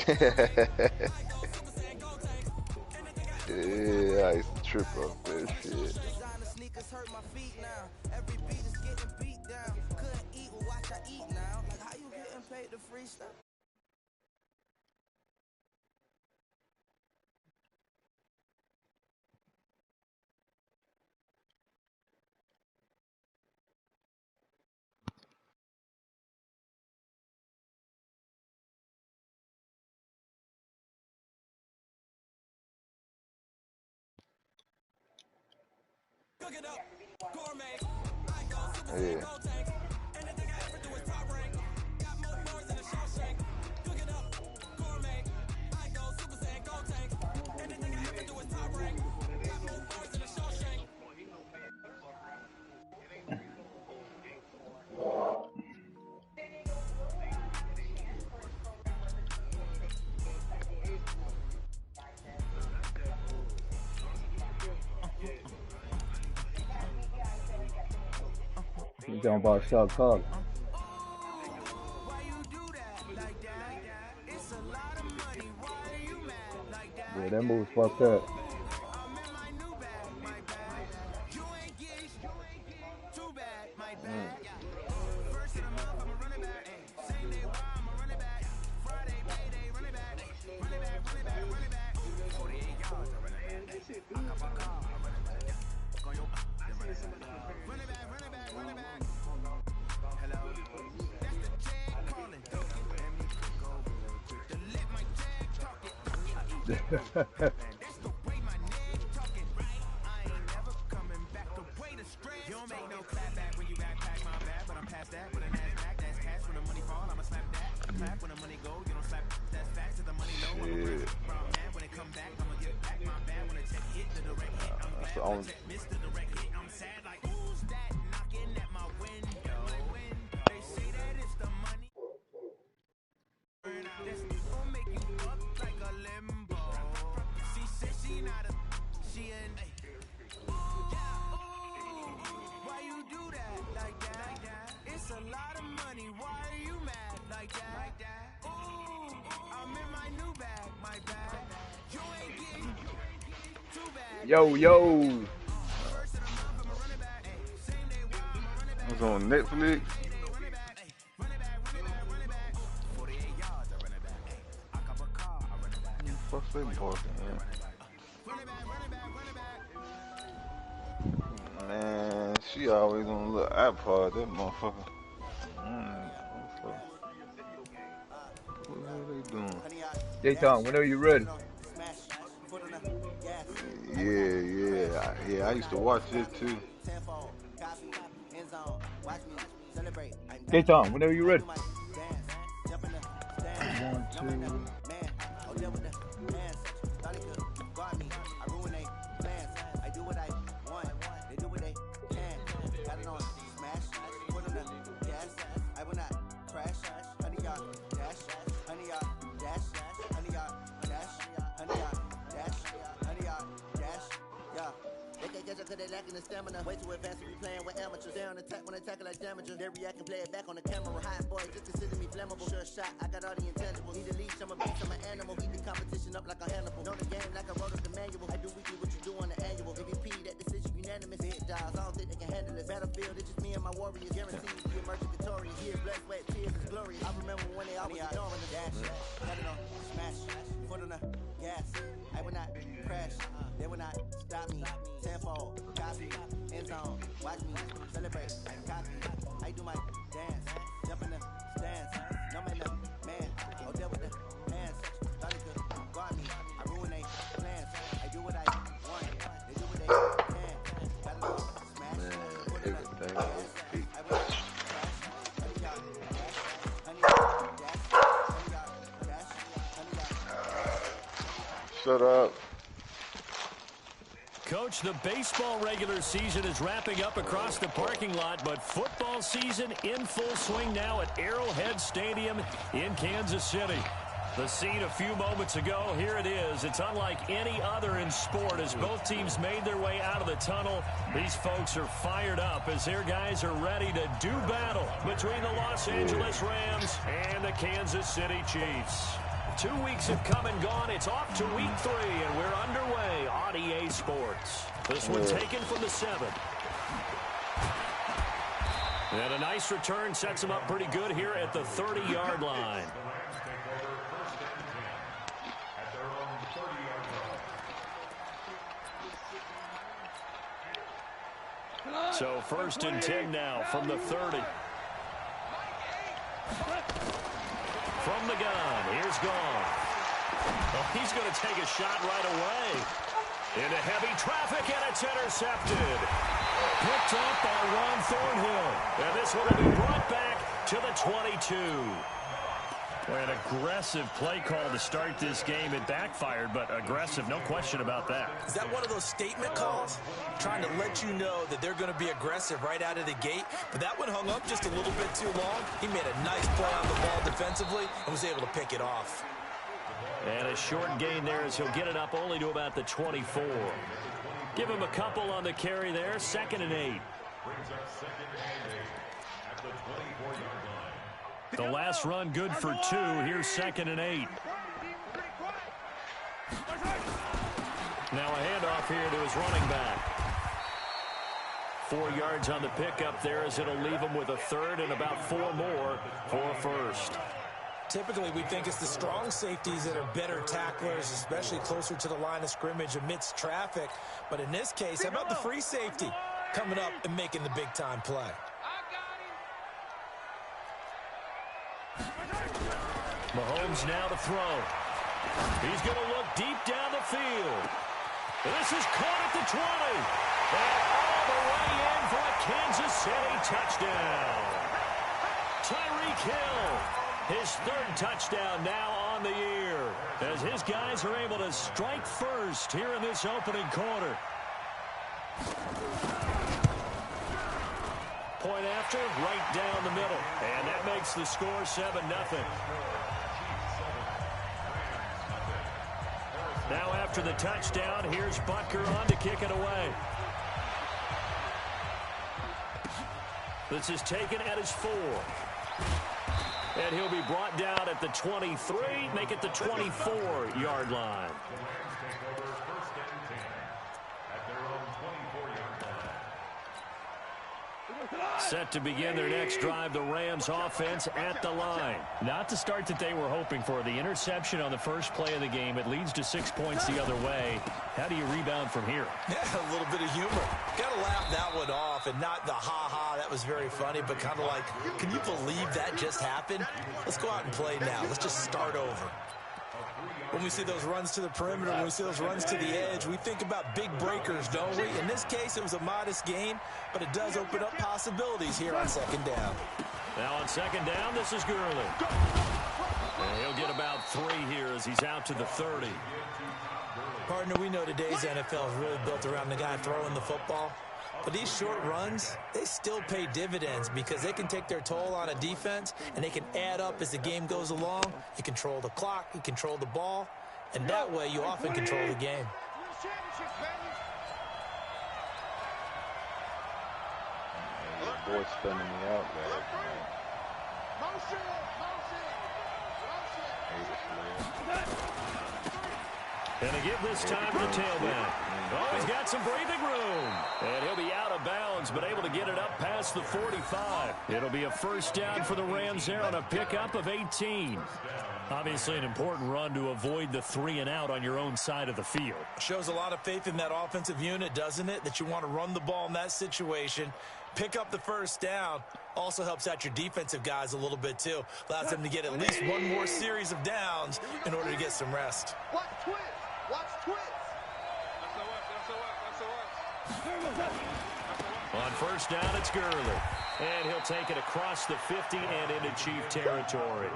Yeah, I used to trip off that shit. Yeah. You talking about shot caller? Yeah, that move's fucked up. That's the only. Yo, yo. It's on Netflix. Fuck they barking, man. She always on a little iPod, that motherfucker. What the hell they doing? J-Tom, whenever you ready. Yeah. I used to watch it too. J-Tom, whenever you ready. 1, 2. They lacking the stamina. Way too advanced to be playing with amateurs. They on attack when attack like damager. They react and play it back on the camera. Hot boy, just consider me flammable. Sure shot, I got all the intangibles. Need a leash, I'm a beast, I'm an animal. Heat the competition up like a Hannibal. Know the game like I wrote up the manual. I do weekly what you do on the annual. MVP, that decision unanimous. Big dials, I don't think they can handle it. Battlefield, it's just me and my warriors. Guaranteed to be emerging victorious. Years, blood, sweat, tears, is glorious. I remember when they always ignoring the dash. Got it on, smash, foot on the gas. I will not crash. They will not stop me. Tenfold, copy, end zone, watch me celebrate, copy. I do my dance, jump in the stands. No man, no man. Oh, there with the hands. Thought it could guard me. I ruin they plans. I do what I want. They do what they can. Got it on, smash. Everything on feet. I will not crash. Honey, dash. Shut up. Coach, the baseball regular season is wrapping up across the parking lot, but football season in full swing now at Arrowhead Stadium in Kansas City. The scene a few moments ago, here it is. It's unlike any other in sport as both teams made their way out of the tunnel. These folks are fired up as their guys are ready to do battle between the Los Angeles Rams and the Kansas City Chiefs. 2 weeks have come and gone. It's off to week 3, and we're underway on EA Sports. This one taken from the 7. And a nice return sets him up pretty good here at the 30-yard line. So 1st and 10 now from the 30. From the gun, here's Gone. Oh, he's going to take a shot right away. Into heavy traffic, and it's intercepted. Picked up by Ron Thornhill. And this one will be brought back to the 22. Boy, an aggressive play call to start this game. It backfired, but aggressive, no question about that. Is that one of those statement calls? Trying to let you know that they're going to be aggressive right out of the gate. But that one hung up just a little bit too long. He made a nice play on the ball defensively and was able to pick it off. And a short gain there as he'll get it up only to about the 24. Give him a couple on the carry there. 2nd and 8. The last run good for 2. Here's 2nd and 8. Now a handoff here to his running back. 4 yards on the pickup there as it'll leave him with a 3rd and about 4 more for a 1st. Typically, we think it's the strong safeties that are better tacklers, especially closer to the line of scrimmage amidst traffic. But in this case, how about the free safety coming up and making the big-time play? Mahomes now to throw. He's going to look deep down the field. This is caught at the 20. And all the way in for a Kansas City touchdown. Tyreek Hill, his 3rd touchdown now on the year, as his guys are able to strike first here in this opening quarter. Point after, right down the middle. And that makes the score 7-0. Now after the touchdown, here's Butker on to kick it away. This is taken at his 4. And he'll be brought down at the 23, make it the 24-yard line. Set to begin their next drive, the Rams offense at the line. Not the start that they were hoping for. The interception on the first play of the game, it leads to 6 points the other way. How do you rebound from here? Yeah, a little bit of humor. Got to laugh that one off, and not the ha-ha, that was very funny, but kind of like, can you believe that just happened? Let's go out and play now. Let's just start over. When we see those runs to the perimeter, when we see those runs to the edge, we think about big breakers, don't we? In this case, it was a modest gain, but it does open up possibilities here on 2nd down. Now on 2nd down, this is Gurley. And he'll get about 3 here as he's out to the 30. Partner, we know today's NFL is really built around the guy throwing the football. But these short runs, they still pay dividends because they can take their toll on a defense, and they can add up as the game goes along. You control the clock, you control the ball, and that way you often control the game. Boy spinning me out, man. And to give this time to the tailback. Oh, he's got some breathing room. And he'll be out of bounds, but able to get it up past the 45. It'll be a 1st down for the Rams there on a pickup of 18. Obviously an important run to avoid the 3 and out on your own side of the field. Shows a lot of faith in that offensive unit, doesn't it? That you want to run the ball in that situation. Pick up the 1st down. Also helps out your defensive guys a little bit, too. Allows them to get at least one more series of downs in order to get some rest. Watch twist. Watch twist. On 1st down, it's Gurley. And he'll take it across the 50 and into Chief territory.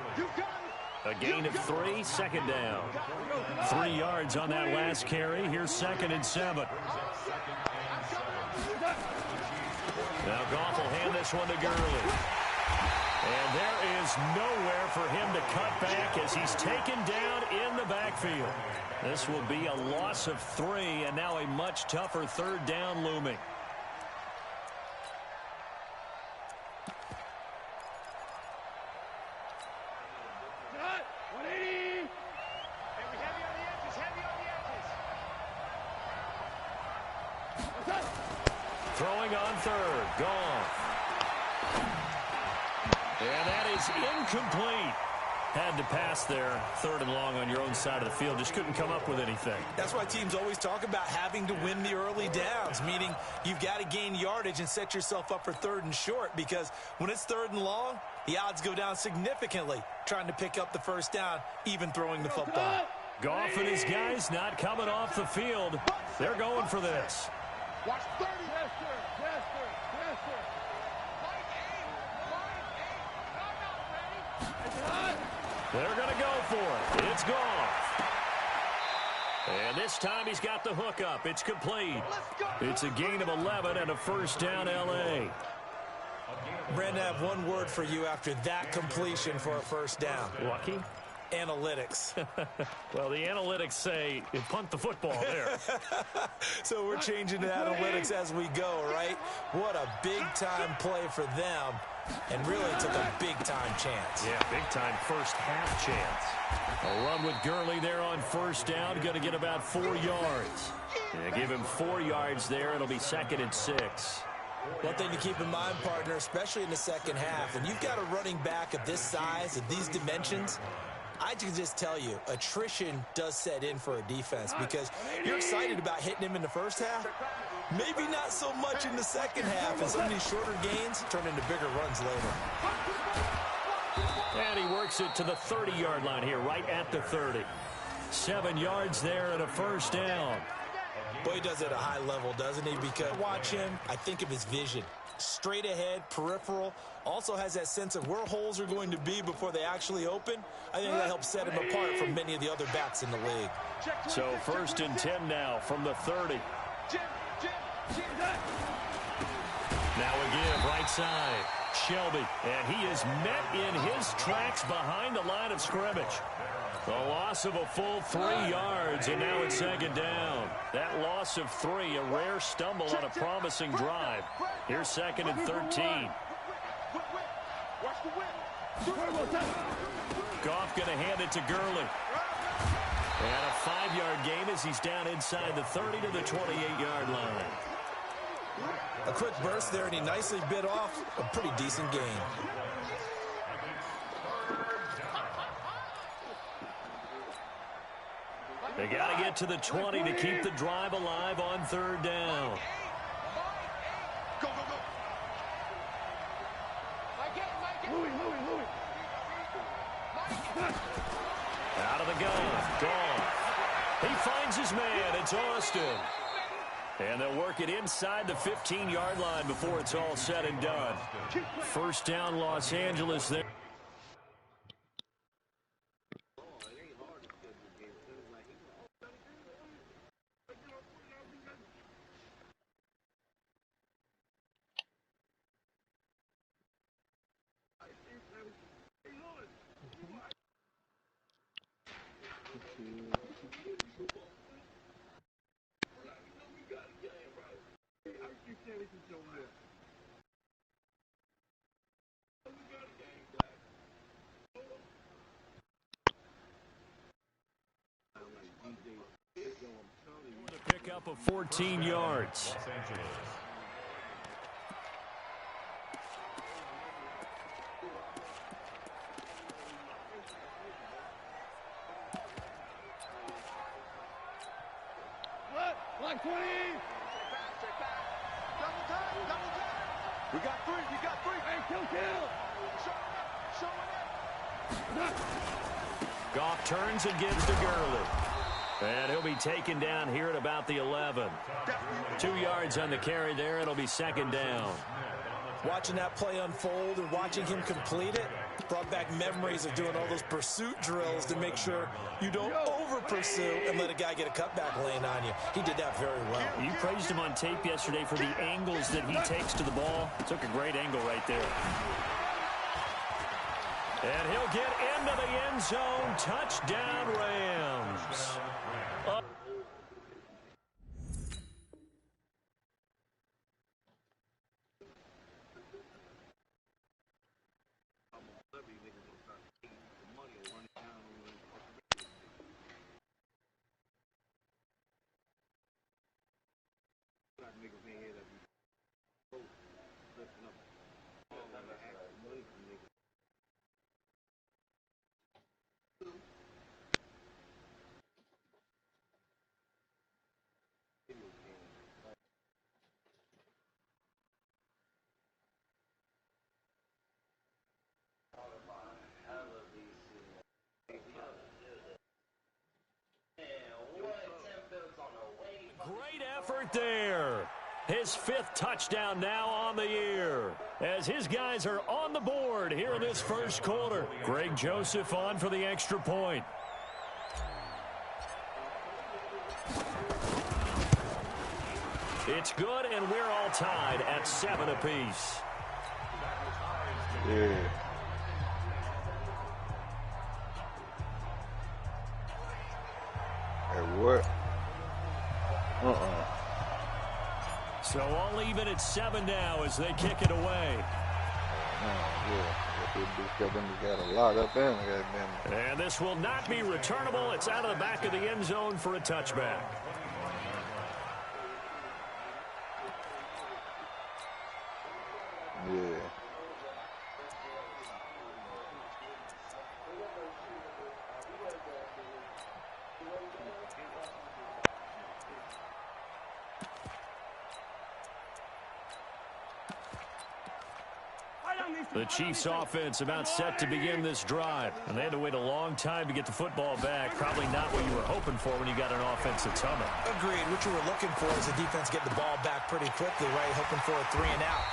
A gain of 3, 2nd down. 3 yards on that last carry. Here's 2nd and 7. Now Goff will hand this one to Gurley. And there is nowhere for him to cut back as he's taken down in the backfield. This will be a loss of 3, and now a much tougher 3rd down looming. Throwing on third. Goff. And that is incomplete. Had to pass there, third and long on your own side of the field. Just couldn't come up with anything. That's why teams always talk about having to win the early downs, meaning you've got to gain yardage and set yourself up for third and short, because when it's third and long, the odds go down significantly trying to pick up the first down, even throwing the football. Goff and his guys not coming off the field. They're going for this. Watch 30. Yes, sir. Yes, sir. Yes, sir. They're going to go for it. It's Goff. And this time he's got the hook up. It's complete. It's a gain of 11 and a first down, L.A. Brandon, I have one word for you after that completion for a first down. Lucky? Analytics. Well, the analytics say you punt the football there. So we're changing to analytics as we go, right? What a big-time play for them. And really took a big-time chance. Yeah, big-time first half chance. A run with Gurley there on first down. Going to get about 4 yards. Yeah, give him 4 yards there. It'll be 2nd and 6. One thing to keep in mind, partner, especially in the second half, when you've got a running back of this size, of these dimensions, I can just tell you, attrition does set in for a defense, because you're excited about hitting him in the first half. Maybe not so much in the second half, as some of these shorter gains turn into bigger runs later. And he works it to the 30-yard line here, right at the 30. 7 yards there and a first down. Boy, he does it at a high level, doesn't he? Because watch him, I think of his vision. Straight ahead, peripheral, also has that sense of where holes are going to be before they actually open. I think that helps set him apart from many of the other backs in the league. So 1st and 10 now from the 30. Now again, right side, Shelby. And he is met in his tracks behind the line of scrimmage. The loss of a full 3 yards, and now it's 2nd down. That loss of 3, a rare stumble on a promising drive. Here's 2nd and 13. Goff going to hand it to Gurley. And a 5-yard gain as he's down inside the 30 to the 28-yard line. A quick burst there, and he nicely bit off a pretty decent gain. They got to get to the 20 to keep the drive alive on 3rd down. Go, go, go. Louis. Out of the gun. Gone. He finds his man. It's Austin. And they'll work it inside the 15-yard line before it's all said and done. First down, Los Angeles there. To pick up of 14 yards. Like 20. We got 3. Hey, kill. Show it. Goff turns and gives to Gurley. And he'll be taken down here at about the 11. 2 yards on the carry there. It'll be 2nd down. Watching that play unfold and watching him complete it brought back memories of doing all those pursuit drills to make sure you don't over-pursue and let a guy get a cutback lane on you. He did that very well. You praised him on tape yesterday for the angles that he takes to the ball. Took a great angle right there. And he'll get into the end zone. Touchdown, Rams. right there. His 5th touchdown now on the year, as his guys are on the board here in this first quarter. Greg Joseph on for the extra point. It's good, and we're all tied at 7 apiece. Yeah. Hey, what? So all even at 7 now as they kick it away. Got a lot up in. And this will not be returnable. It's out of the back of the end zone for a touchback. Yeah. The Chiefs offense about set to begin this drive. And they had to wait a long time to get the football back. Probably not what you were hoping for when you got an offense that's humming. Agreed. What you were looking for is the defense getting the ball back pretty quickly, right? Hoping for a 3 and out.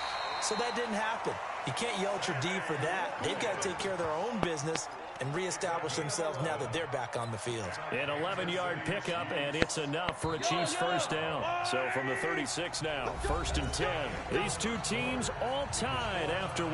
So that didn't happen. You can't yell at your D for that. They've got to take care of their own business and reestablish themselves now that they're back on the field. An 11-yard pickup, and it's enough for a Chiefs first down. So from the 36 now, 1st and 10. These two teams all tied after 1.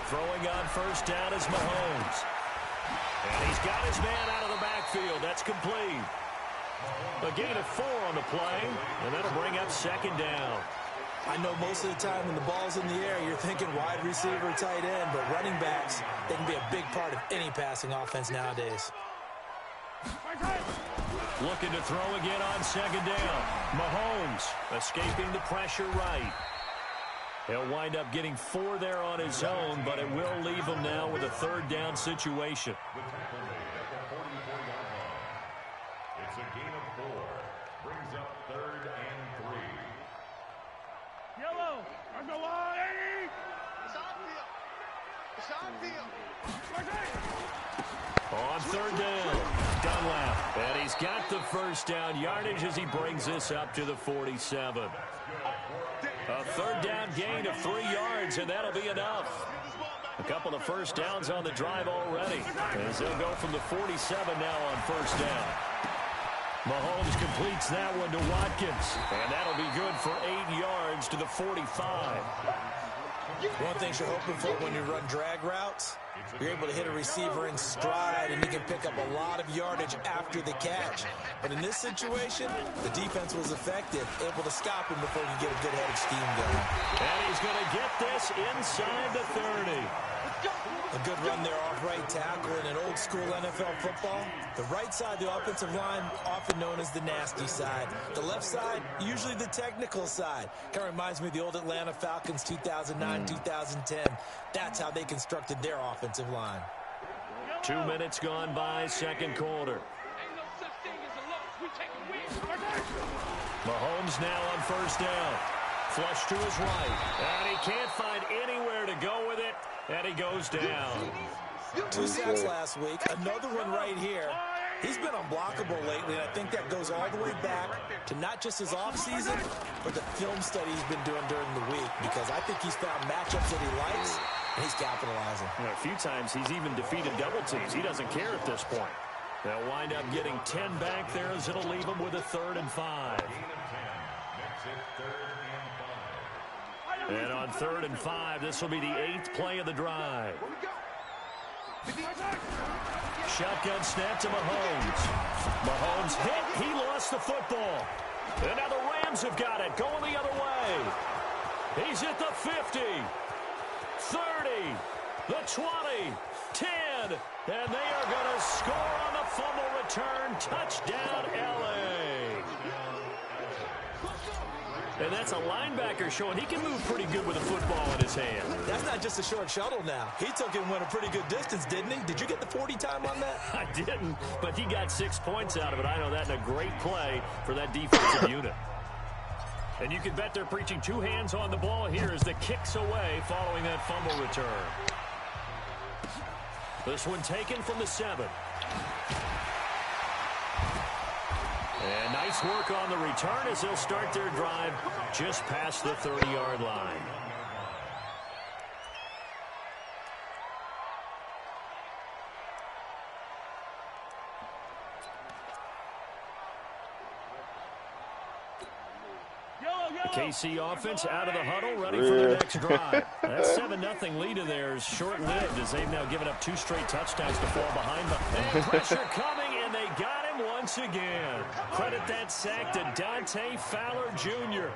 Throwing on first down is Mahomes. And he's got his man out of the backfield. That's complete. A gain of 4 on the play, and that'll bring up 2nd down. I know most of the time when the ball's in the air, you're thinking wide receiver, tight end, but running backs, they can be a big part of any passing offense nowadays. Looking to throw again on 2nd down. Mahomes escaping the pressure right. He'll wind up getting 4 there on his own, but it will leave him now with a 3rd down situation. It's a gain of 4. Brings up 3rd and 3. Yellow, on the line, 80. It's on field. On 3rd down, Dunlap. And he's got the first down yardage as he brings this up to the 47. A 3rd down gain of 3 yards, and that'll be enough. A couple of first downs on the drive already, as they'll go from the 47 now on first down. Mahomes completes that one to Watkins, and that'll be good for 8 yards to the 45. One thing you're hoping for when you run drag routes, you're able to hit a receiver in stride, and you can pick up a lot of yardage after the catch. But in this situation, the defense was effective, able to stop him before you get a good-headed scheme going. And he's going to get this inside the 30. A good run there off right tackle in an old-school NFL football. The right side of the offensive line, often known as the nasty side. The left side, usually the technical side. Kind of reminds me of the old Atlanta Falcons 2009, 2010. That's how they constructed their offensive line. 2 minutes gone by, 2nd quarter. Mahomes now on first down. Flush to his right. And he can't find anywhere to go with it. And he goes down. 2 sacks last week. Another one right here. He's been unblockable lately, and I think that goes all the way back to not just his offseason, but the film study he's been doing during the week, because I think he's found matchups that he likes, and he's capitalizing. A few times he's even defeated double teams. He doesn't care at this point. They'll wind up getting 10 back there, as it'll leave him with a 3rd and 5. And on 3rd and 5, this will be the 8th play of the drive. Shotgun snap to Mahomes. Mahomes hit. He lost the football. And now the Rams have got it, going the other way. He's at the 50, 30, the 20, 10, and they are going to score on the fumble return. Touchdown, L.A. And that's a linebacker showing he can move pretty good with a football in his hand. That's not just a short shuttle now. He took it and went a pretty good distance, didn't he? Did you get the 40 time on that? I didn't, but he got 6 points out of it. I know that in a great play for that defensive unit. And you can bet they're preaching two hands on the ball here as the kick's away following that fumble return. This one taken from the 7. And nice work on the return as they'll start their drive just past the 30-yard line. KC offense out of the huddle, ready for their next drive. That 7-0 lead of theirs short-lived as they've now given up 2 straight touchdowns to fall behind them. And pressure coming, and they got him once again. Credit that sack to Dante Fowler Jr.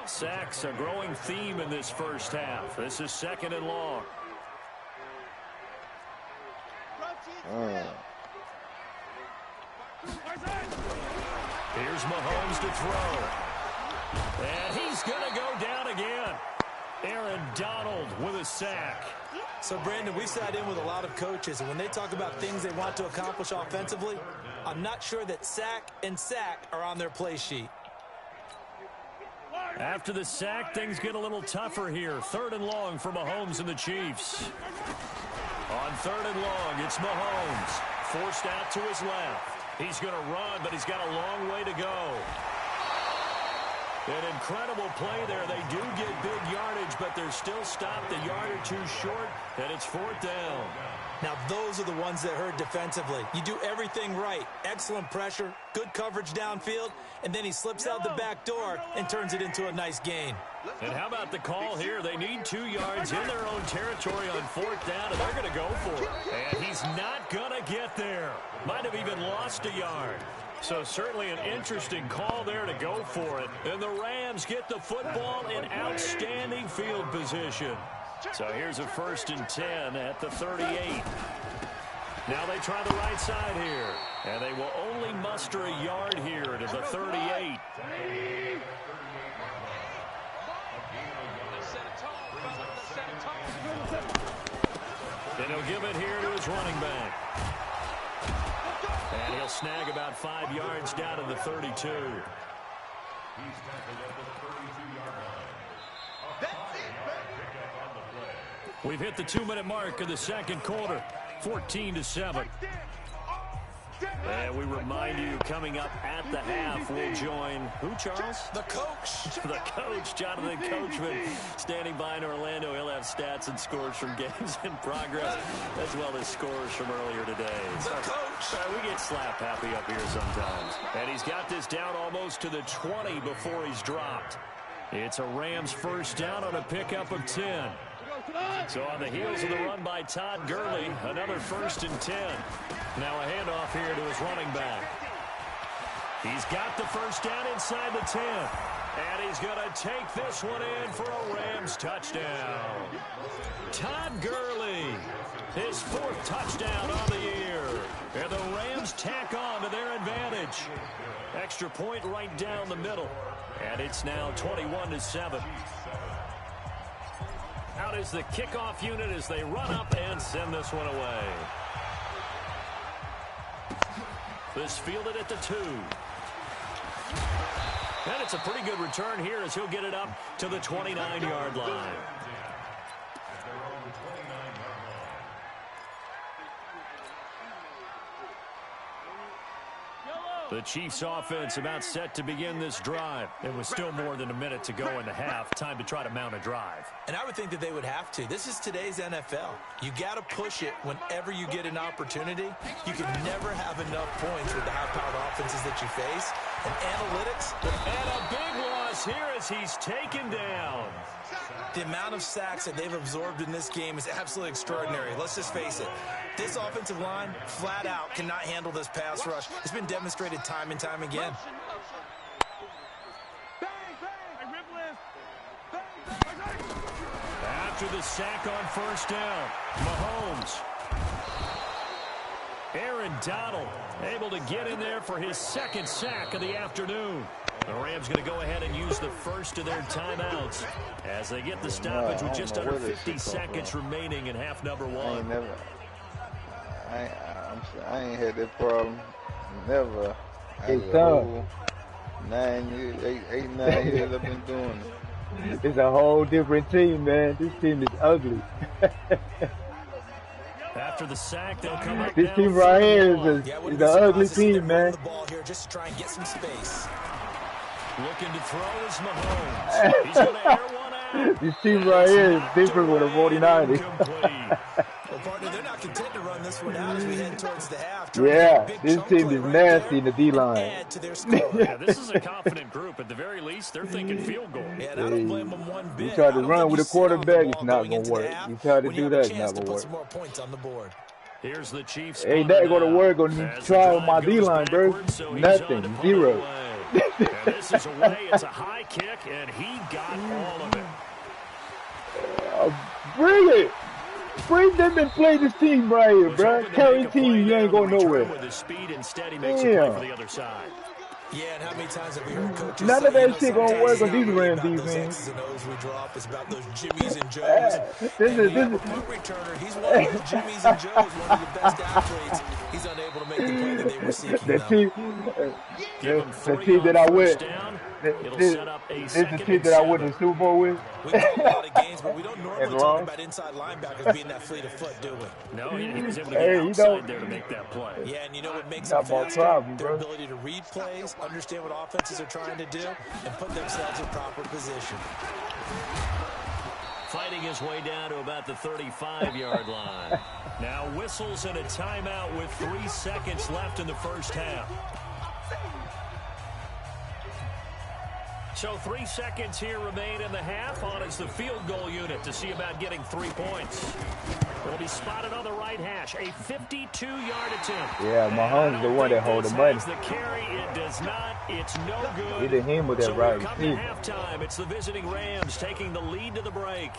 Sacks a growing theme in this first half. This is 2nd and long. Here's Mahomes to throw. And he's going to go down again. Aaron Donald with a sack. So, Brandon, we sat in with a lot of coaches, and when they talk about things they want to accomplish offensively, I'm not sure that sack and sack are on their play sheet. After the sack, things get a little tougher here. 3rd and long for Mahomes and the Chiefs. On 3rd and long, it's Mahomes. Forced out to his left. He's going to run, but he's got a long way to go. An incredible play there. They do get big yardage, but they're still stopped a yard or 2 short, and it's 4th down. Now, those are the ones that hurt defensively. You do everything right. Excellent pressure, good coverage downfield, and then he slips out the back door and turns it into a nice gain. And how about the call here? They need 2 yards in their own territory on 4th down, and they're going to go for it. And he's not going to get there. Might have even lost a yard. So certainly an interesting call there to go for it. And the Rams get the football in outstanding field position. So here's a 1st and 10 at the 38. Now they try the right side here. And they will only muster a yard here to the 38. And he'll give it here to his running back. And he'll snag about 5 yards down to the 32. He's tackled at the 32-yard line. That's it, baby. We've hit the 2-minute mark of the 2nd quarter. 14-7. And we remind you, coming up at the half, we'll join who, Charles? The coach. The coach, Jonathan Coachman, standing by in Orlando. He'll have stats and scores from games in progress, as well as scores from earlier today. The coach. We get slap happy up here sometimes. And he's got this down almost to the 20 before he's dropped. It's a Rams 1st down on a pickup of 10. So on the heels of the run by Todd Gurley, another 1st and 10. Now a handoff here to his running back. He's got the 1st down inside the 10. And he's going to take this one in for a Rams touchdown. Todd Gurley, his 4th touchdown on the year. And the Rams tack on to their advantage. Extra point right down the middle. And it's now 21-7. Out is the kickoff unit as they run up and send this one away. This fielded at the 2. And it's a pretty good return here as he'll get it up to the 29-yard line. The Chiefs offense about set to begin this drive. It was still more than a minute to go in the half. Time to try to mount a drive. And I would think that they would have to. This is today's NFL. You got to push it whenever you get an opportunity. You can never have enough points with the high-powered offenses that you face. And analytics. And a big loss here as he's taken down. The amount of sacks that they've absorbed in this game is absolutely extraordinary. Let's just face it. This offensive line, flat out, cannot handle this pass rush. It's been demonstrated time and time again. After the sack on 1st down, Mahomes. Aaron Donald able to get in there for his 2nd sack of the afternoon. The Rams going to go ahead and use the 1st of their timeouts as they get the stoppage with just under 50 seconds remaining in half number 1. I ain't had that problem. Never. Hey, Tom. 9 years, 9 years I've been doing it. It's a whole different team, man. This team is ugly. After the sack, they'll come up This now team right here is Yeah, an ugly team, man. The ball here just to try and get some space. Looking to throw is Mahomes. He's going to air one out. This team right here is different with the 49ers. Well, partner, they're not content to run this one out as we head towards the half. Yeah, this team is nasty in the D-line. Yeah, this is a confident group. At the very least, they're thinking field goal. Yeah, I don't blame them one bit. You try to run with a quarterback, it's not going to work. You try to do that, it's not going to work. More points on the board. Here's the Chiefs. Ain't that going to work on you try on my D-line, bro? Nothing, zero. And this is away. It's a high kick, and he got all of it. Bring it. Bring them and play this team right here, bro. Carry team, you ain't going nowhere. With his speed instead, he makes a play for the other side. Yeah, and how many times have we heard coaches none of that shit gonna work on these these Rams defense. X's and O's we drop. It's about those Jimmies and Joes. This is punt returner. He's one of those Jimmies and Joes, one of the best athletes. He's unable to make the play that they were seeking. The team that I went. This is the team that I went to the Super Bowl with. We call a lot of games, but we don't normally talk about inside linebackers being that fleet of foot, do we? No, he was able to get outside there to make that play. Yeah, and you know what makes them fast? Their ability to read plays, understand what offenses are trying to do, and put themselves in proper position. Fighting his way down to about the 35-yard line. Now whistles and a timeout with 3 seconds left in the first half. So 3 seconds here remain in the half. On is the field goal unit to see about getting 3 points. It'll be spotted on the right hash. A 52-yard attempt. Yeah, Mahomes is the one that hold the money. The carry, it does not. It's no good. He did him with that so right. Come to halftime. It's the visiting Rams taking the lead to the break.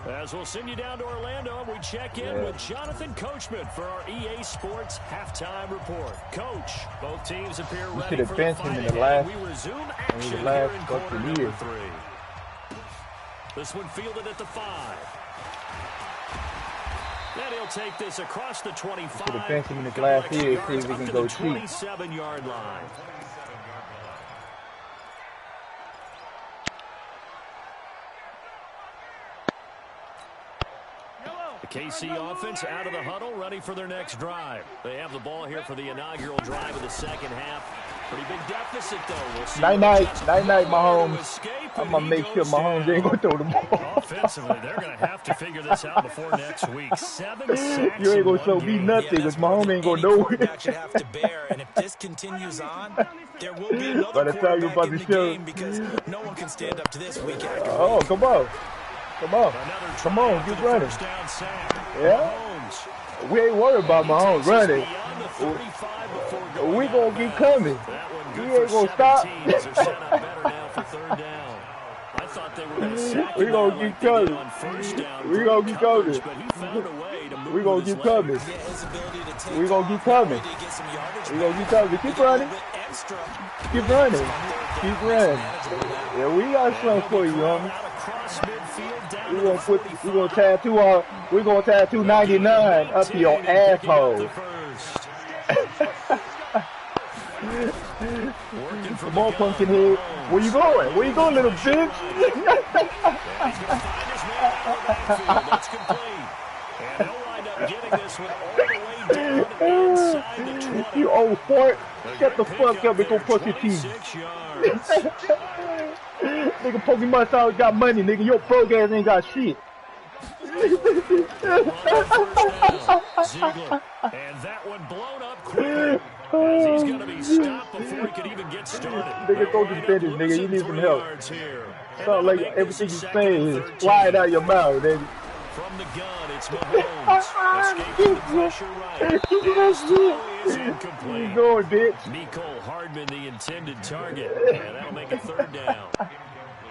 As we'll send you down to Orlando, and we check in with Jonathan Coachman for our EA Sports halftime report. Coach, both teams appear ready for the fight, and we resume action here in quarter number 3. This one fielded at the 5. And he'll take this across the 25. Should have fenced him in the last year, see if we can go cheap. 27-yard line. KC offense out of the huddle, ready for their next drive. They have the ball here for the inaugural drive of the second half. Pretty big deficit, though. We'll see. Night, Mahomes. I'm going to make sure Mahomes ain't going to throw the ball. Offensively, they're going to have to figure this out before next week. 7 sacks. You ain't going to show me nothing because Mahomes ain't going to know it. Have to bear, and if this continues on, there will be another quarterback in the game because no one can stand up to this week after week. Oh, come on. Come on, keep running. Yeah? We ain't worried about Mahomes running. We gonna keep coming. We ain't gonna stop. We gonna keep coming. We gonna keep coming. We gonna keep coming. We gonna keep coming. We gonna keep coming. Keep running. Keep running. Keep running. Yeah, we got something for you, homie. We're gonna tattoo 99 up to your asshole. Come on, pumpkin head. Where you going? Where you going, little bitch? You old fart. Shut the fuck up and go push your teeth. Nigga, Pokemon Style got money, nigga. Your broke ass ain't got shit. And that one blown up quickly. As he's going to be stopped before he could even get started. Nigga, go to the finish, nigga. You need some help. Sound like everything you're saying is flying out your mouth, nigga. From the gun, it's Mahomes. Escaping the pressure right. Is incomplete. You going, bitch? Nicole Hardman, the intended target. And that'll make a third down.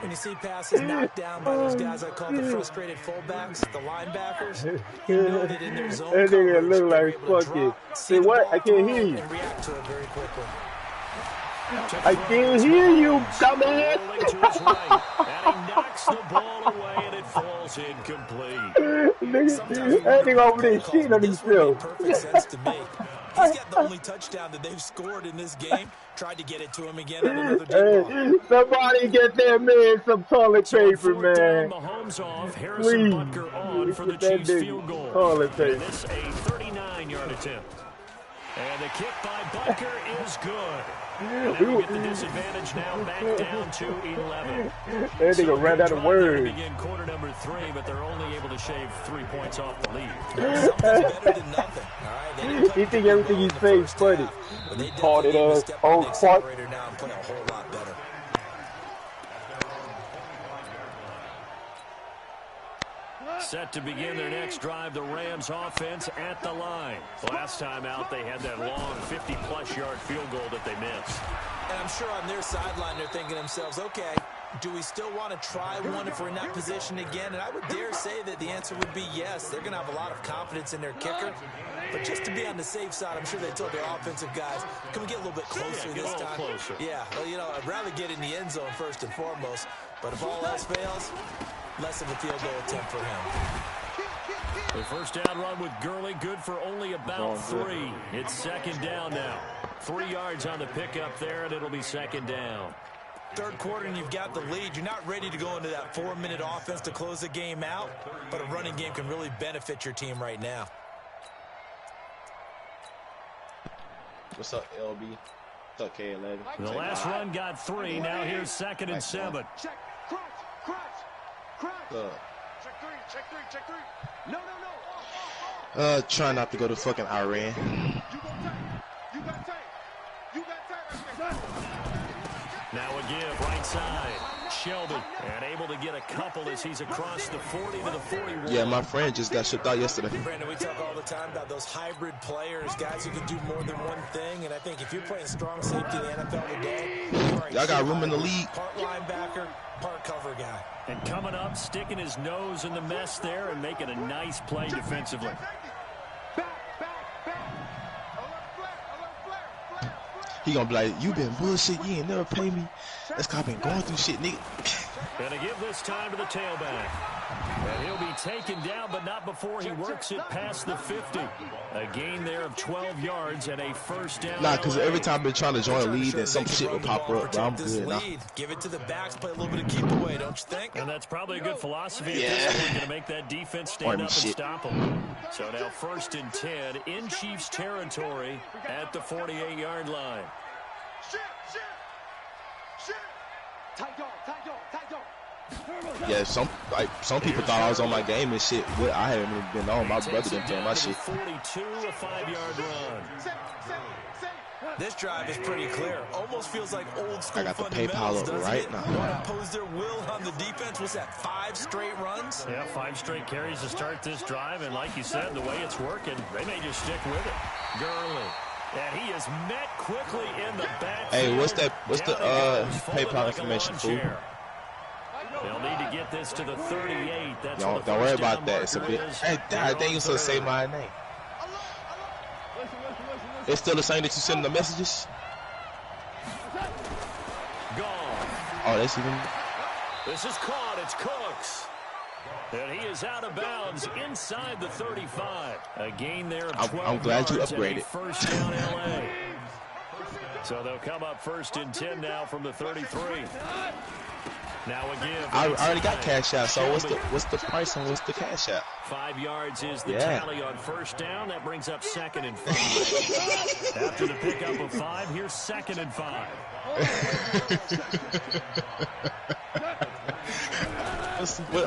When you see passes knocked down by those guys I call the frustrated fullbacks, the linebackers, you know that in their zone that nigga look like fucking. Say what? I can't hear you. And react to it very quickly. I can't hear you, dumbass. And he knocks the ball away and it falls incomplete. Nigga, that nigga over there shitting on himself. Perfect sense to me. He's got the only touchdown that they've scored in this game. Tried to get it to him again on another deep ball. Somebody get that man some toilet paper, man. Mahomes off. Harrison Butker on for the Chiefs field goal. Toilet paper. And this a 39-yard attempt. And the kick by Butker is good. And now we get the disadvantage now back down to 11. That nigga ran out of words. Begin quarter number 3, but they're only able to shave 3 points off the lead. Something's better than nothing. All right, he think everything he says is funny. He called it as old part. Now and play a whole lot better. Set to begin their next drive, the Rams offense at the line. Last time out, they had that long 50-plus yard field goal that they missed. And I'm sure on their sideline, they're thinking to themselves, okay, do we still want to try one if we're in that position again? And I would dare say that the answer would be yes. They're going to have a lot of confidence in their kicker. But just to be on the safe side, I'm sure they told their offensive guys, can we get a little bit closer this time? Closer. Yeah, well, you know, I'd rather get in the end zone first and foremost. But if all else fails, less of a field goal attempt for him. The first down run with Gurley, good for only about 3. It's second down now. 3 yards on the pickup there, and it'll be second down. Third quarter, and you've got the lead. You're not ready to go into that 4-minute offense to close the game out, but a running game can really benefit your team right now. What's up, LB? What's up, K11? The last run got 3. Now here's second and 7. Check, crunch. Check three. No. Try not to go to fucking Iran. You got tape. Now a give, right side. Shelby, and able to get a couple as he's across the 40 to the 41. Yeah, my friend just got shipped out yesterday. Brandon, we talk all the time about those hybrid players, guys who can do more than one thing, and I think if you're playing strong safety in the NFL today, y'all got room in the league. Part linebacker, part cover guy. And coming up, sticking his nose in the mess there and making a nice play defensively. He gonna be like, you been bullshit, you ain't never pay me. That's cause I been going through shit, nigga. Gonna give this time to the tailback. And he'll be taken down, but not before he works it past the 50. A gain there of 12 yards and a first down. Nah, because every time I've been trying to join a lead, then some shit will pop up, but I'm good now. Give it to the backs, play a little bit of keep away, don't you think? And that's probably a good philosophy at this point, going to make that defense stand up and stop them. So now first and 10 in Chiefs territory at the 48-yard line. Yeah, some people thought I was on my game and shit. But I haven't even been on. My brother didn't tell my shit. 42, a 5-yard run. This drive is pretty clear. Almost feels like old school. I got the fundamentals, PayPal up right now. Want to impose their will on the defense. Was that 5 straight runs? Yeah, 5 straight carries to start this drive. And like you said, the way it's working, they may just stick with it. Gurley. And he is met quickly in the backfield. Hey, what's the PayPal information, fool? They'll need to get this to the 38. That's don't worry about that. It's a bit. Hey, I think you supposed to say my name. It's still the same that you send the messages? Gone. Oh, that's even. This is caught. It's Cooks. And he is out of bounds inside the 35. A gain there of 12 I'm glad you yards upgraded. First down, LA. So they'll come up first and 10 now from the 33. Now a give. I already got cash out. So what's the price and what's the cash out? 5 yards is the tally on first down. That brings up second and 5. After the pickup of 5, here's second and 5.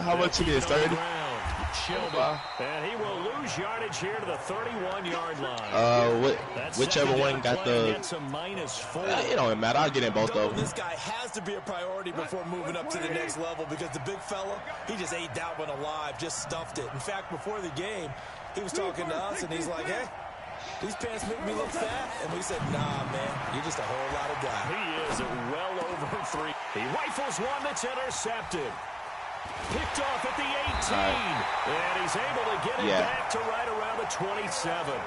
How much it is? 30? Shelby. And he will lose yardage here to the 31-yard line. Whichever one got the. It don't matter. I'll get in both of them. This guy has to be a priority before moving up to the next level because the big fella, he just ate that one alive, just stuffed it. In fact, before the game, he was talking to us and he's like, hey, these pants make me look fat. And we said, nah, man, you're just a whole lot of guy. He is well over 3. He rifles one that's intercepted. Picked off at the 18. And he's able to get it back to right around the 27.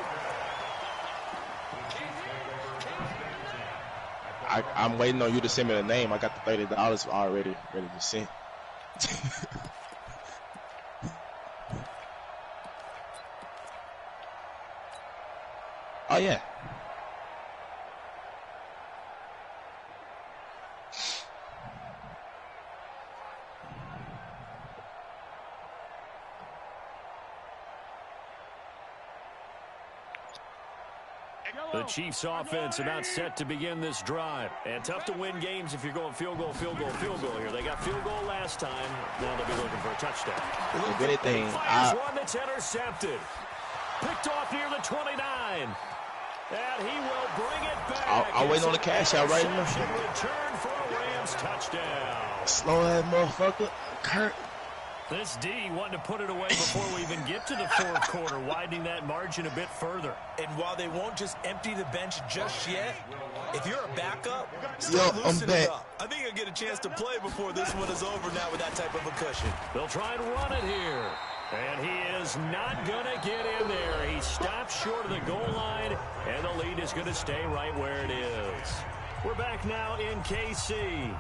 I'm waiting on you to send me the name. I got the $30 already ready to send. Oh Oh, yeah. The Chiefs offense about set to begin this drive. And tough to win games if you're going field goal, field goal, field goal here. They got field goal last time. Now they'll be looking for a touchdown. If anything, one that's intercepted. Picked off near the 29. And he will bring it back. I'll wait on the cash out right now. Return for a Rams touchdown. Slow ass motherfucker. Kurt. This D wanting to put it away before we even get to the fourth quarter, widening that margin a bit further. And while they won't just empty the bench just yet, if you're a backup, I'm back. up. I think you'll get a chance to play before this one is over now with that type of a cushion. They'll try and run it here. And he is not going to get in there. He stops short of the goal line, and the lead is going to stay right where it is. We're back now in KC.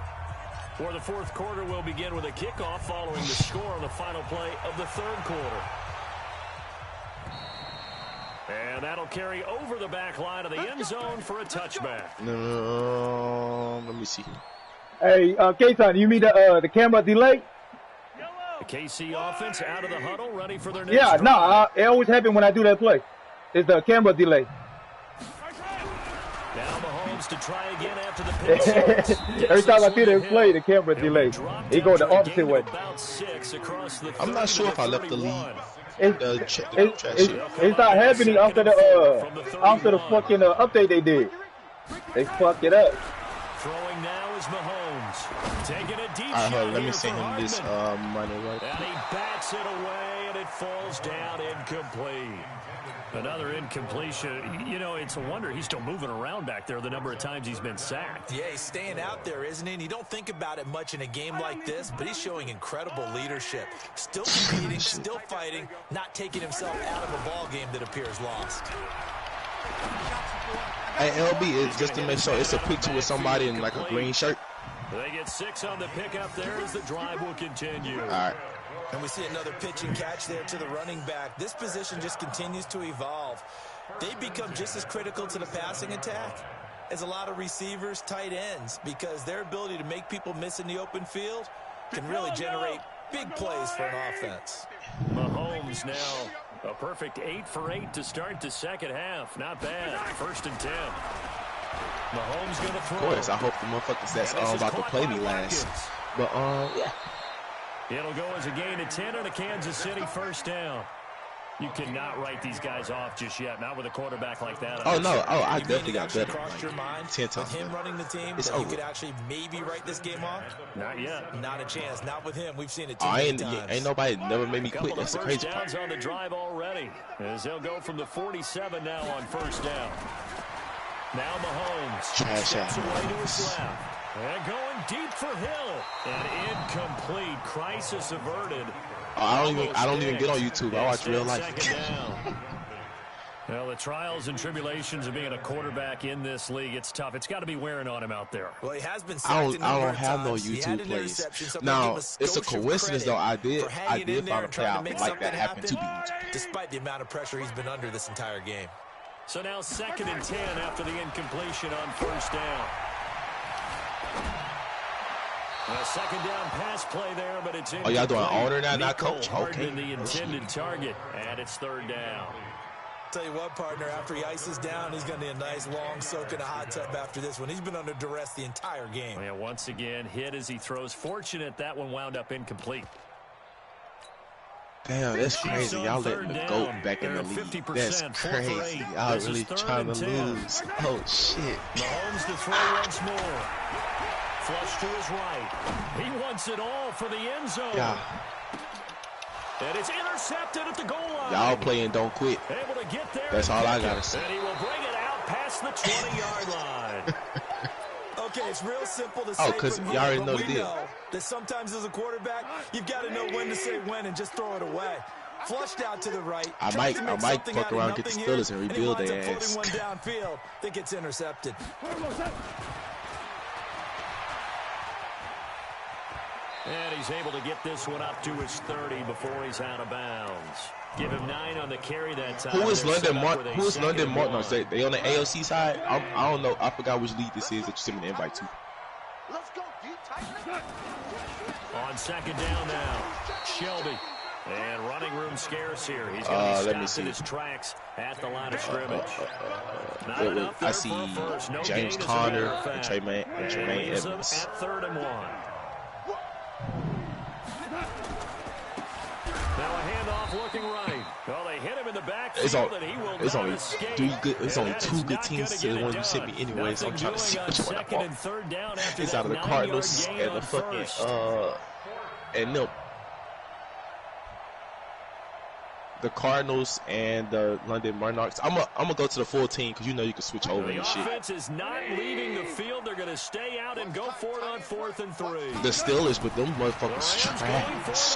For the fourth quarter, we'll begin with a kickoff following the score on the final play of the third quarter. And that'll carry over the back line of the end zone for a touchback. Let me see. Hey, K-Son, you mean the camera delay? The KC offense out of the huddle, ready for their next Yeah, drive. it always happens when I do that play. It's the camera delay. Now Mahomes to try again after the pick. Every time I see that play, the camera delay. He go the opposite way. I'm not sure if I left the lead. It's not happening after the fucking update they did. They fucked it up. Throwing now is Mahomes. Taking a deep All right, shot let me here send for him this money right. And he bats it away, and it falls down incomplete. Another incompletion. You know, it's a wonder he's still moving around back there the number of times he's been sacked. Yeah, he's staying out there, isn't he? And you don't think about it much in a game like this, but he's showing incredible leadership. Still competing, still fighting, not taking himself out of a ball game that appears lost. Hey, LB, just to make sure, it's a picture with somebody in like a green shirt. They get 6 on the pickup there as the drive will continue. All right. And we see another pitch and catch there to the running back. This position just continues to evolve. They become just as critical to the passing attack as a lot of receivers, tight ends, because their ability to make people miss in the open field can really generate big plays for an offense. Mahomes now a perfect 8 for 8 to start the second half. Not bad. 1st and 10. Mahomes going to throw. Of course, I hope the motherfuckers that's about to play me last. But, yeah. It'll go as a gain of 10 on a Kansas City first down. You cannot write these guys off just yet, not with a quarterback like that. Oh, no. Oh, I definitely got better. Crossed your mind 10 times. with him running the team it's that over. you could actually maybe write this game off? Not yet. Not a chance. Not with him. We've seen it too many times. Ain't nobody never made me quit. That's the crazy part. On the drive already, as they'll go from the 47 now on first down. Now Mahomes steps away to his left. And going deep for Hill. And incomplete. Crisis averted. Oh, I don't even get on YouTube. I watch real life. Well, the trials and tribulations of being a quarterback in this league, it's tough. It's got to be wearing on him out there. Well, he has been I don't have no YouTube plays. Now, it's a coincidence, though. I did find a play out like that happened to be YouTube. Despite the amount of pressure he's been under this entire game. So now 2nd and 10 after the incompletion on first down. A second down pass play there, but it's in. Oh, y'all doing owner now, not coach? Okay. The intended target, and it's 3rd down. Tell you what, partner, after he ices down, he's going to need a nice long soak in a hot tub after this one. He's been under duress the entire game. Yeah, once again, hit as he throws. Fortunate that one wound up incomplete. Damn, that's crazy. Y'all letting the GOAT back in the league. That's crazy. Y'all really trying to lose. Oh, shit. Mahomes to throw once more. Flush to his right. He wants it all for the end zone. Yeah. And it's intercepted at the goal line. Y'all playing don't quit. Able to get there. That's all I got to say. And he will bring it out past the 20-yard line. Okay, it's real simple to say. Oh, because you already know the deal. Know that sometimes as a quarterback, you've got to know when to say when and just throw it away. Flushed out to the right. I might fuck around, get the Steelers, and rebuild their ass. One downfield that gets intercepted. And he's able to get this one up to his 30 before he's out of bounds. Give him 9 on the carry that time. Who is London Martin? Who is London Martin? No, they on the AOC side? I don't know. I forgot which league this is that you sent me the invite to. Let's go, on second down now, Shelby. And running room scarce here. He's going to be stopped in his tracks at the line of scrimmage. I see no James Conner and Tremaine Evans. At 3rd and 1. Now a handoff looking right. Well, they hit him in the backfield, and he will not escape. It's only 2 good teams to the one you sent me anyway, so I'm trying to see which one I want. It's out of the Cardinals and the fucking and no. The Cardinals and the London Monarchs. I'm gonna go to the full team because you know you can switch over and shit. The offense is not leaving the field. They're going to stay out and go for it on 4th and 3. The Steelers, but them motherfuckers trash.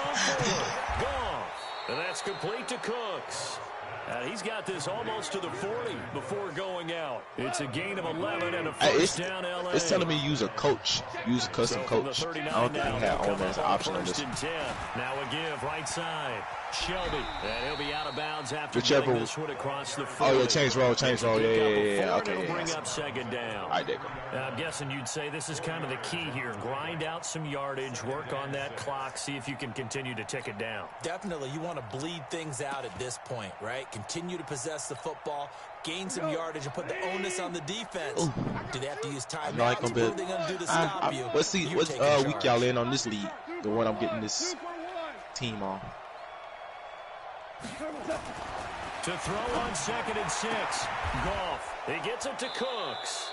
And that's complete to Cooks. He's got this almost to the 40 before going out. It's a gain of 11 and a first down LA. It's telling me use a coach, use a custom coach. I don't think we have on as an option on this one. Now a give right side. Shelby, and he'll be out of bounds after getting this one across the 40. Oh yeah, change roll. Yeah. Okay, it'll bring up second down. All right, there you go. I'm guessing you'd say this is kind of the key here. Grind out some yardage, work on that clock, see if you can continue to tick it down. Definitely, you want to bleed things out at this point, right? Continue to possess the football, gain some yardage, and put the onus on the defense. Ooh. Do they have to use timeouts? What are they going to do to stop you? Let's see what week y'all in on this league, the one I'm getting this team on. To throw on 2nd and 6. Goff. He gets it to Cooks.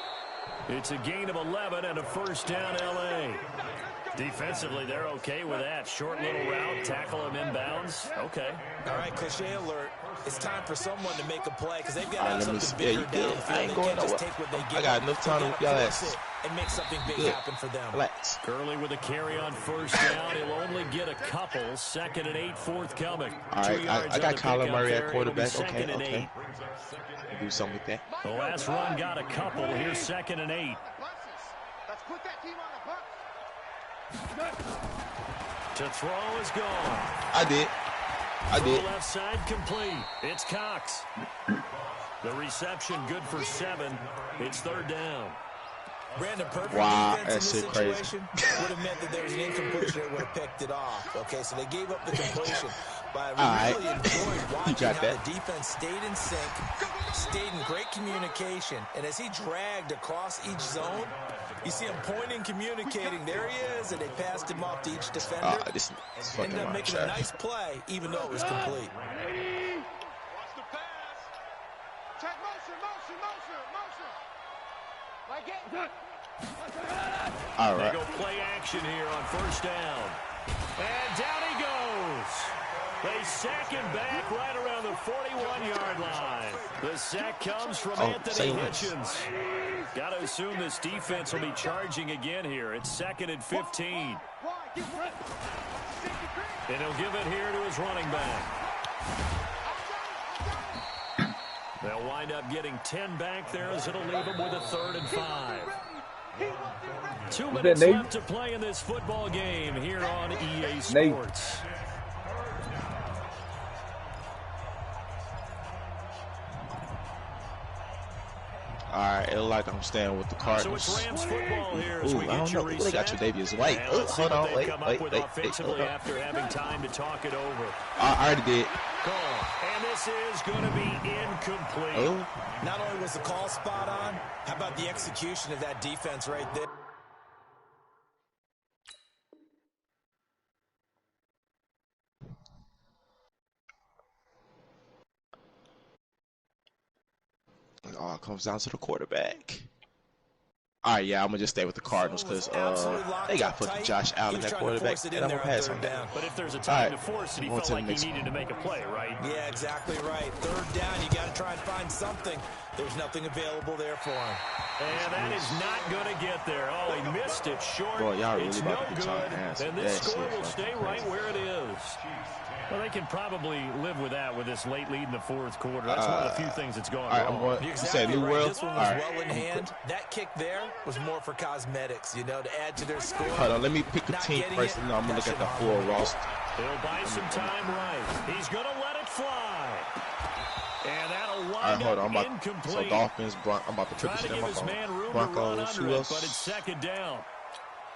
It's a gain of 11 and a first down LA. Defensively, they're okay with that. Short little route, tackle him inbounds. Okay. All right, cliche alert. It's time for someone to make a play because they've got to have something bigger downfield. I ain't going nowhere. I got enough time to whip y'all ass. And make something big happen for them. Relax. Gurley with a carry on first down. He'll only get a couple. 2nd and 8 forthcoming. All right, I got Kyler Murray at quarterback. Okay. Do something with that. The last run got a couple. Here's 2nd and 8. Let's put that team on the bus. To throw is gone. I did. Left side complete. It's Cox. The reception good for 7. It's 3rd down. Brandon, perfect defense in this situation would have meant that there was an incompletion that would have picked it off. Okay, so they gave up the completion. But I really enjoyed watching how the defense stayed in sync, stayed in great communication, and as he dragged across each zone, you see him pointing, communicating. There he is, and they passed him off to each defender. Ended up making a nice play, even though it was complete. Watch the pass. Check motion. Like it. All right. They go play action here on first down. And down he goes. They sack him back right around the 41-yard line. The sack comes from Anthony Hitchens. Got to assume this defense will be charging again here. It's 2nd and 15. And he'll give it here to his running back. They'll wind up getting 10 back there as it'll leave them with a 3rd and 5. 2 minutes left to play in this football game here on EA Sports. All right, it looks like I'm staying with the Cardinals. So it's Rams football here as I don't know. They got Tre'Davious White. Hold on, wait. Offensively after having time to talk it over. I already did. And this is going to be incomplete. Not only was the call spot on, how about the execution of that defense right there? Oh, it comes down to the quarterback. All right, yeah, I'm going to just stay with the Cardinals because they got fucking Josh Allen at quarterback, and I'm going to pass on that. But if there's a time to force it, he felt like he needed to make a play, right? Yeah, exactly right. 3rd down, you got to try and find something. There's nothing available there for him. And that is not going to get there. Oh, he missed it short. Boy, y'all really it's about no to good. And this score will stay right crazy. where it is. Well, they can probably live with that with this late lead in the fourth quarter. That's one of the few things that's going wrong. You're exactly right. This one was well in hand. That kick there was more for cosmetics, you know, to add to their score. Hold on, let me pick a team first, and then I'm going to look at the full roster. He'll buy some time right. He's going to let it fly. And that'll wind hold on, up incomplete. So Dolphins, I'm about to put this in my phone. Broncos, who else? But it's second down.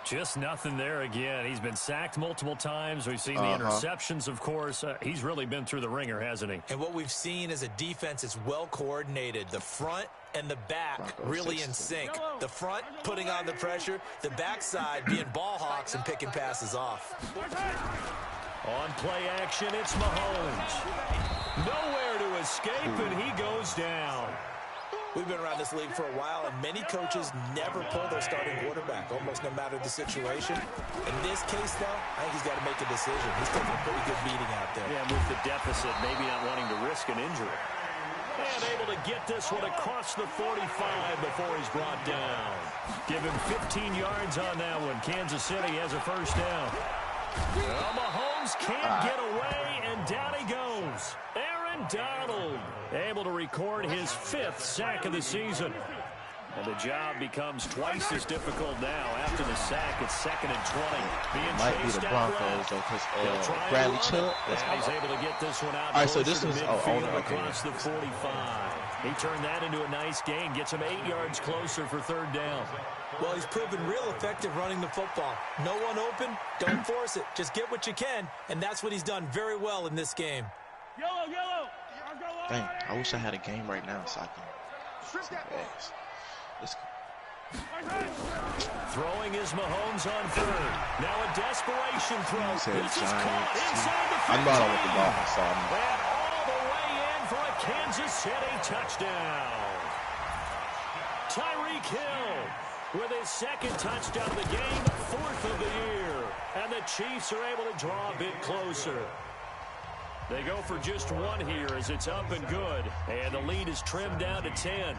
Just nothing there again. He's been sacked multiple times. We've seen the interceptions, of course. He's really been through the ringer, hasn't he? And what we've seen is a defense that's well coordinated. The front and the back really in sync. The front putting on the pressure. The backside being ball hawks and picking passes off. On play action, it's Mahomes. Nowhere to escape, and he goes down. We've been around this league for a while, and many coaches never pull their starting quarterback, almost no matter the situation. In this case, though, I think he's got to make a decision. He's taking a pretty good beating out there. Yeah, with the deficit, maybe not wanting to risk an injury. And able to get this one across the 45 before he's brought down. Give him 15 yards on that one. Kansas City has a first down. Well, Mahomes can't get away, and down he goes. Aaron Donald able to record his 5th sack of the season. And the job becomes twice as difficult now. After the sack, it's 2nd and 20. Being might be the Broncos, though, because Bradley Chubb. He's able to get this one out. All right, so this is across the 45. He turned that into a nice gain. Gets him 8 yards closer for 3rd down. Well, he's proven real effective running the football. No one open, don't force it. Just get what you can, and that's what he's done very well in this game. Yellow. Dang, I wish I had a game right now so I can. Throwing is Mahomes on 3rd. Now a desperation throw. This is caught inside the 15. I'm not on with the Dolphins, so I'm and all the way in for a Kansas City touchdown. Tyreek Hill with his 2nd touchdown of the game, 4th of the year. And the Chiefs are able to draw a bit closer. They go for just one here as it's up and good. And the lead is trimmed down to 10.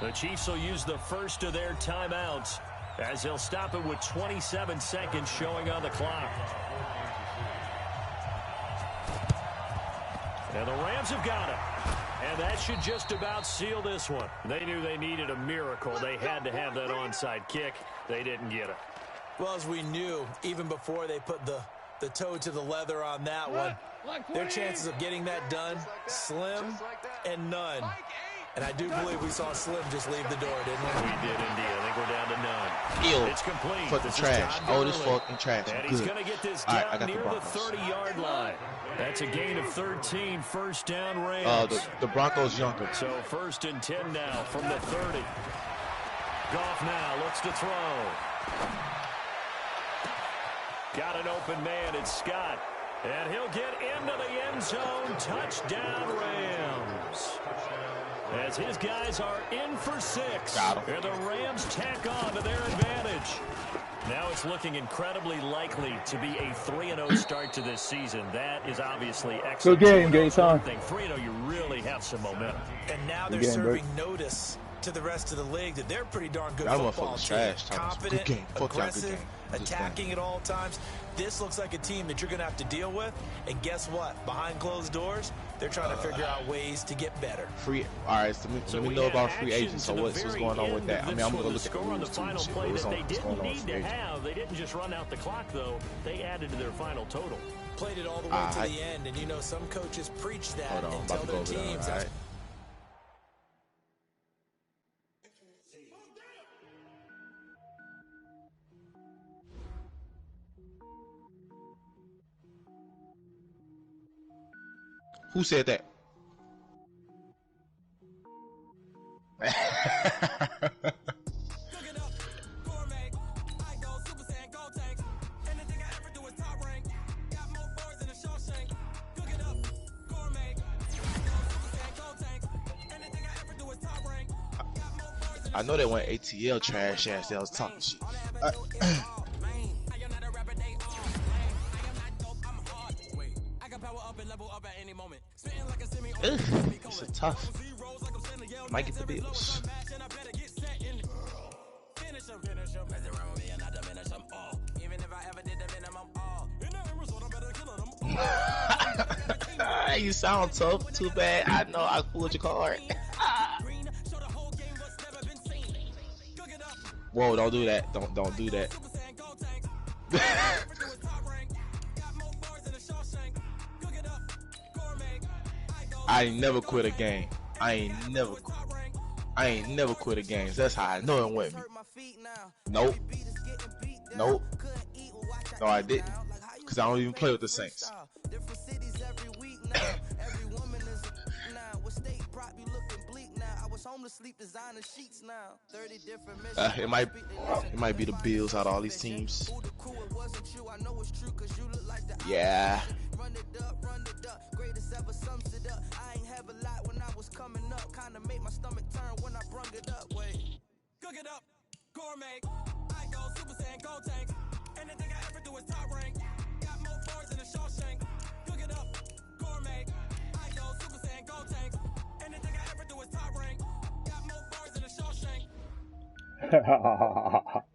The Chiefs will use the first of their timeouts as they'll stop it with 27 seconds showing on the clock. And the Rams have got it. And that should just about seal this one. They knew they needed a miracle. They had to have that onside kick. They didn't get it. Well, as we knew, even before they put the toe to the leather on that one, their chances of getting that done, slim and none. And I do believe we saw Slim just leave the door, didn't we? We did indeed. I think we're down to none. It's complete. Fucking trash. Oh, this fucking trash. And he's going to get this down near the 30-yard line. That's a gain of 13, first down Rams. The Broncos younger. So 1st and 10 now from the 30. Goff now looks to throw. Got an open man. It's Scott. And he'll get into the end zone. Touchdown Rams. As his guys are in for 6. And the Rams tack on to their advantage. Now it's looking incredibly likely to be a 3-0 start to this season. That is obviously excellent. Good game, Gason. 3-0, you really have some momentum. And now they're serving notice to the rest of the league that they're pretty darn good football team. Confident, aggressive, attacking at all times. This looks like a team that you're going to have to deal with. And guess what? Behind closed doors, they're trying to figure out ways to get better. All right, so let me know about free agents. So what's going on with that? I mean, I'm going to look at the rules too. Final play that they didn't need to have. They didn't just run out the clock, though. They added to their final total. Played it all the way to the end. And, you know, some coaches preach that and tell their teams. Who said that? I know they went ATL trash ass. They was talking shit. This is tough. Might get the Bills. You sound tough. Too bad. I know I pulled your card. Whoa! Don't do that. Don't do that. I ain't never quit a game. I ain't never quit a game. That's how I know it went me. Nope. No, I didn't. Cause I don't even play with the Saints. It might be the Bills out of all these teams. Yeah. Ha ha ha ha ha.